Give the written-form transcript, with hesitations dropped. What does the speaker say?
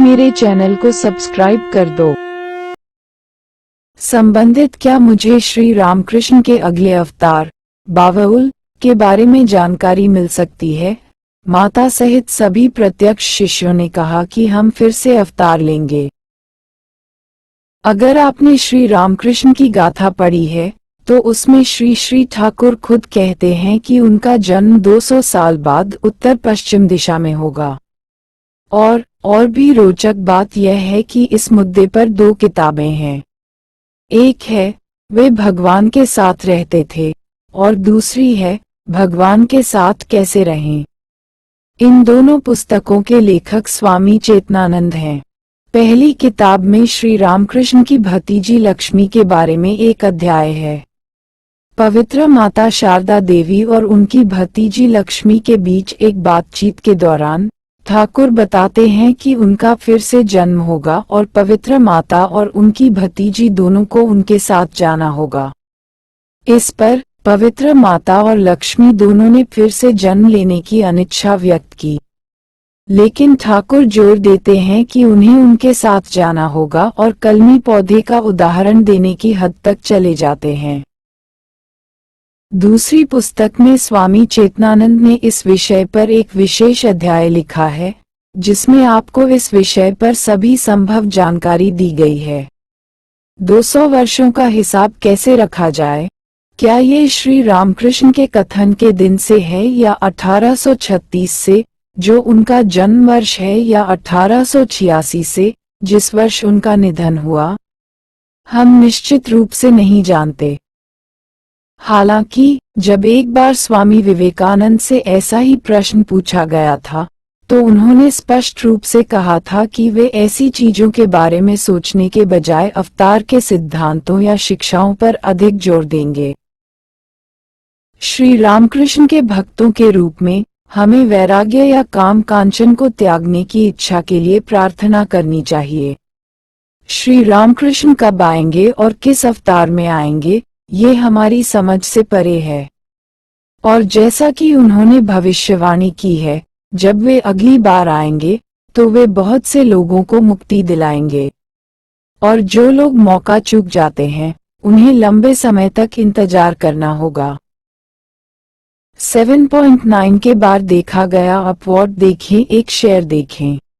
मेरे चैनल को सब्सक्राइब कर दो। संबंधित क्या मुझे श्री रामकृष्ण के अगले अवतार बावउल के बारे में जानकारी मिल सकती है? माता सहित सभी प्रत्यक्ष शिष्यों ने कहा कि हम फिर से अवतार लेंगे। अगर आपने श्री रामकृष्ण की गाथा पढ़ी है तो उसमें श्री श्री ठाकुर खुद कहते हैं कि उनका जन्म 200 साल बाद उत्तर पश्चिम दिशा में होगा। और भी रोचक बात यह है कि इस मुद्दे पर 2 किताबें हैं। एक है वे भगवान के साथ रहते थे और दूसरी है भगवान के साथ कैसे रहें। इन दोनों पुस्तकों के लेखक स्वामी चेतनानंद हैं। पहली किताब में श्री रामकृष्ण की भतीजी लक्ष्मी के बारे में एक अध्याय है। पवित्र माता शारदा देवी और उनकी भतीजी लक्ष्मी के बीच एक बातचीत के दौरान ठाकुर बताते हैं कि उनका फिर से जन्म होगा और पवित्र माता और उनकी भतीजी दोनों को उनके साथ जाना होगा। इस पर पवित्र माता और लक्ष्मी दोनों ने फिर से जन्म लेने की अनिच्छा व्यक्त की, लेकिन ठाकुर जोर देते हैं कि उन्हें उनके साथ जाना होगा और कलमी पौधे का उदाहरण देने की हद तक चले जाते हैं। दूसरी पुस्तक में स्वामी चेतनानंद ने इस विषय पर एक विशेष अध्याय लिखा है, जिसमें आपको इस विषय पर सभी संभव जानकारी दी गई है। 200 वर्षों का हिसाब कैसे रखा जाए? क्या ये श्री रामकृष्ण के कथन के दिन से है या 1836 से, जो उनका जन्म वर्ष है, या 1886 से, जिस वर्ष उनका निधन हुआ? हम निश्चित रूप से नहीं जानते। हालांकि जब एक बार स्वामी विवेकानंद से ऐसा ही प्रश्न पूछा गया था तो उन्होंने स्पष्ट रूप से कहा था कि वे ऐसी चीजों के बारे में सोचने के बजाय अवतार के सिद्धांतों या शिक्षाओं पर अधिक जोर देंगे। श्री रामकृष्ण के भक्तों के रूप में हमें वैराग्य या काम कांचन को त्यागने की इच्छा के लिए प्रार्थना करनी चाहिए। श्री रामकृष्ण कब आएंगे और किस अवतार में आएंगे, ये हमारी समझ से परे है। और जैसा कि उन्होंने भविष्यवाणी की है, जब वे अगली बार आएंगे तो वे बहुत से लोगों को मुक्ति दिलाएंगे, और जो लोग मौका चूक जाते हैं उन्हें लंबे समय तक इंतजार करना होगा। 7.9 के बार देखा गया अपवॉर्ड देखें, एक शेयर देखें।